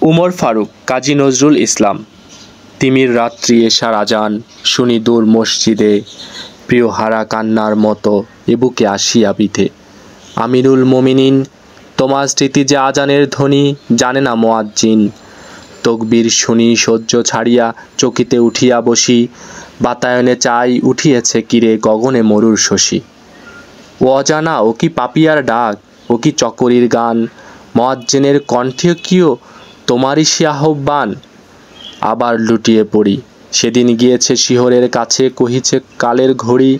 উমর ফারুক, কাজী নজরুল ইসলাম। তিমির রাত্রি এশার আজান শুনি দূর মসজিদে, প্রিয় হারা কান্নার মতো এবুকে আসিয়া বিধে। আমিরুল মোমিনিন, তোমার স্মৃতি যে আজানের ধ্বনি জানে না মুয়াজ্জিন। তকবীর শুনি সহ্য ছাড়িয়া চকিতে উঠিয়া বসি, বাতায়নে চাই উঠিয়েছে কিরে গগনে মরুর শশী। ও অজানা, ও কি পাপিয়ার ডাক, ও কি চকরির গান, মুয়াজ্জিনের কণ্ঠে কিও তোমারই সে আহ্বান। আবার লুটিয়ে পড়ি, সেদিন গিয়েছে শিহরের কাছে কহিছে কালের ঘড়ি।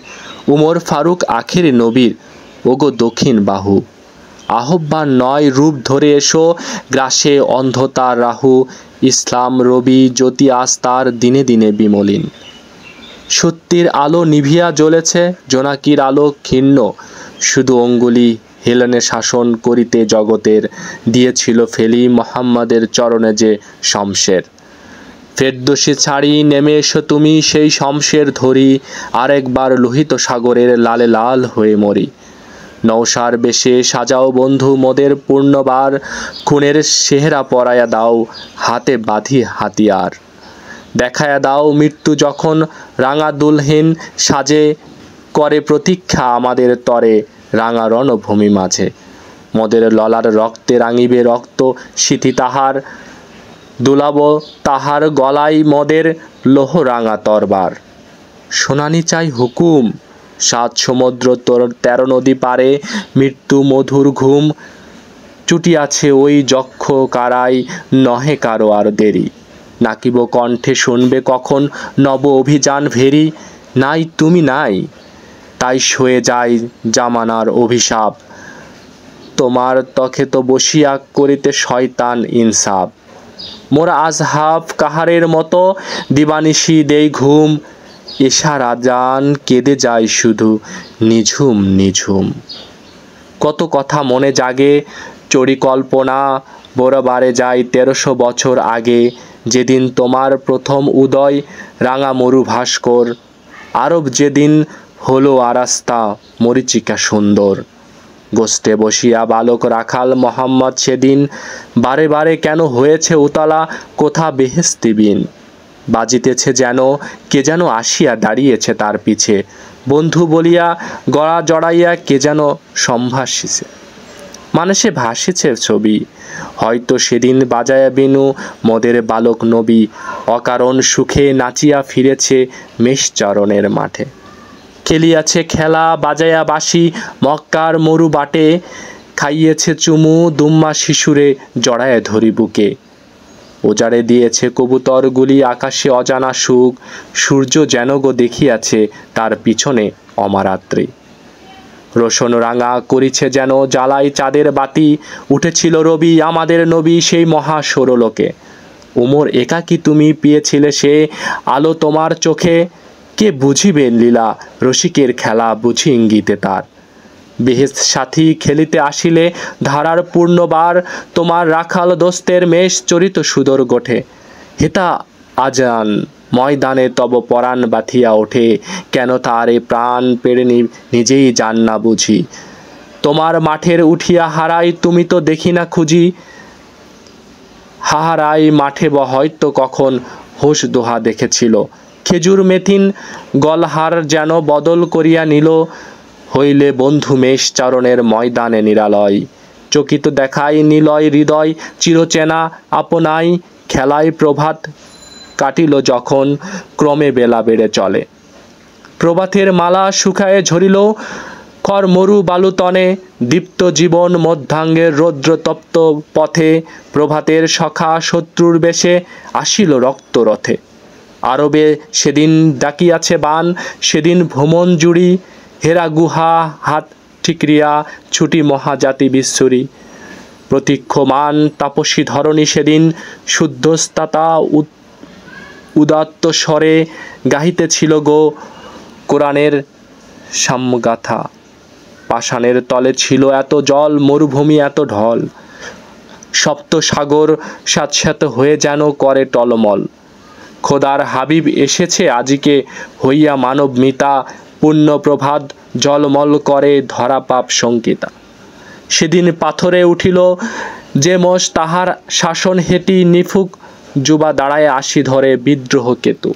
উমর ফারুক আখের নবীর, ওগো দক্ষিণ বাহু। আহ্বান নয়, রূপ ধরে এসো, গ্রাসে অন্ধতার রাহু। ইসলাম রবি জ্যোতি আজ তার দিনে দিনে বিমলিন। সত্যের আলো নিভিয়া জ্বলেছে, জোনাকির আলো ক্ষীণ। শুধু অঙ্গুলি হেলনে শাসন করিতে জগতের, দিয়েছিল ফেলি মোহাম্মদের চরণে যে শমশের। ফেরদৌসি ছাড়ি নেমে এসো তুমি সেই শমশের ধরি, আরেকবার লোহিত সাগরের লালে লাল হয়ে মরি। নৌসার বেশে সাজাও বন্ধু মোদের পূর্ণবার, খুনের সেহরা পরাইয়া দাও, হাতে বাঁধি হাতিয়ার। দেখায়া দাও মৃত্যু যখন রাঙা দুলহীন সাজে, করে প্রতীক্ষা আমাদের তরে রাঙা রণভূমি মাঝে। মোদের ললার রক্তে রাঙিবে রক্ত সিথি তাহার, দুলাব তাহার গলায় মোদের লোহ রাঙা তরবার। শুনানি চাই হুকুম, 7 সমুদ্র 13 নদী পারে, মৃত্যু মধুর ঘুম চুটিয়াছে ওই যক্ষ কারাই, নহে কারো আর দেরি। নাকিব কণ্ঠে শুনবে কখন নব অভিযান ভেরি, নাই তুমি নাই, তাই সয়ে যায় জামানার অভিশাপ। তোমার তখে তো বসিয়া করিতে শয়তান ইনসাফ। মোরা আজহাব কাহারের মতো দিবানিশি দেই ঘুম, এশার আজান কেঁদে যায় শুধু নিঝুম নিঝুম। কত কথা মনে জাগে, চড়ি কল্পনা বরাবারে যায় 1300 বছর আগে, যেদিন তোমার প্রথম উদয় রাঙা মরু ভাস্কর। আরব যেদিন হলো আরাস্তা মরীচিকা সুন্দর, গোস্তে বসিয়া বালক রাখাল মোহাম্মদ সেদিন, বারে বারে কেন হয়েছে উতলা কোথা বেহেশতি বিন। বাজিতেছে যেন কে যেন আসিয়া দাঁড়িয়েছে তার পিছে, বন্ধু বলিয়া গড়া জড়াইয়া কে যেন সম্ভাসিছে। মানুষে ভাসিছে ছবি, হয়তো সেদিন বাজায়া বিনু মোদের বালক নবী, অকারণ সুখে নাচিয়া ফিরেছে মেষচরণের মাঠে। খেলিয়াছে খেলা বাজায়া বাঁশি মক্কার মরু বাটে, খাইয়েছে চুমু দুম্মা শিশুরে জড়ায় ধরি বুকে। ওজারে দিয়েছে কবুতরগুলি আকাশে অজানা সুখ, সূর্য যেন গো দেখিয়াছে তার পিছনে অমারাত্রি। রোশন রাঙা করিছে যেন জ্বালাই চাঁদের বাতি, উঠেছিল রবি আমাদের নবী সেই মহা সৌরলোকে। উমর একাকী তুমি পেয়েছিলে সে আলো তোমার চোখে, কে বুঝিবে লীলা রসিকের খেলা বুঝি ইঙ্গিতে তার। বেহেশত সাথী খেলিতে আসিলে ধারার পূর্ণবার, তোমার রাখাল দোস্তের মেষ চরিত সুদর গোঠে। হেতা আজান ময়দানে তব পরাণ বাথিয়া ওঠে, কেন তার এ প্রাণ পেড়ে নিজেই জান না বুঝি। তোমার মাঠের উঠিয়া হারাই তুমি তো দেখি না খুঁজি, হাহারাই মাঠে হয়তো কখন হোস দোহা দেখেছিল। খেজুর মেথিন গলহার যেন বদল করিয়া নিল, হইলে বন্ধু মেষ চারণের ময়দানে নিরালয়। চকিত দেখাই নিলয় হৃদয় চিরচেনা আপনাই, খেলায় প্রভাত কাটিল যখন ক্রমে বেলা বেড়ে চলে। প্রভাতের মালা শুকায়ে ঝরিল খর মরু বালুতনে, দীপ্ত জীবন মধ্যাঙ্গের রৌদ্রতপ্ত পথে। প্রভাতের সখা শত্রুর বেশে আসিল রক্তরথে, আরবে সেদিন ডাকিয়াছে বান, সেদিন ভ্রমণ জুড়ি। হেরা গুহা হাত ঠিকরিয়া ছুটি মহাজাতি বিশ্বরী। প্রতীক্ষমান তাপসী ধরণী সেদিন শুদ্ধস্তাতা উদাত্ত স্বরে গাহিতেছিল গো কোরআনের সাম্যগাথা। পাষাণের তলে ছিল এত জল, মরুভূমি এত ঢল, সপ্ত সাগর স্যাঁতস্যাঁত হয়ে যেন করে টলমল। খোদার হাবিব এসেছে আজিকে হইয়া মানব মিতা, পুণ্য প্রভাত জলমল করে ধরা পাপ শঙ্কিতা। সেদিন পাথরে উঠিল যে মশ তাহার শাসন হেটি নিফুক যুবা দাঁড়ায় আসি ধরে বিদ্রোহ কেতু।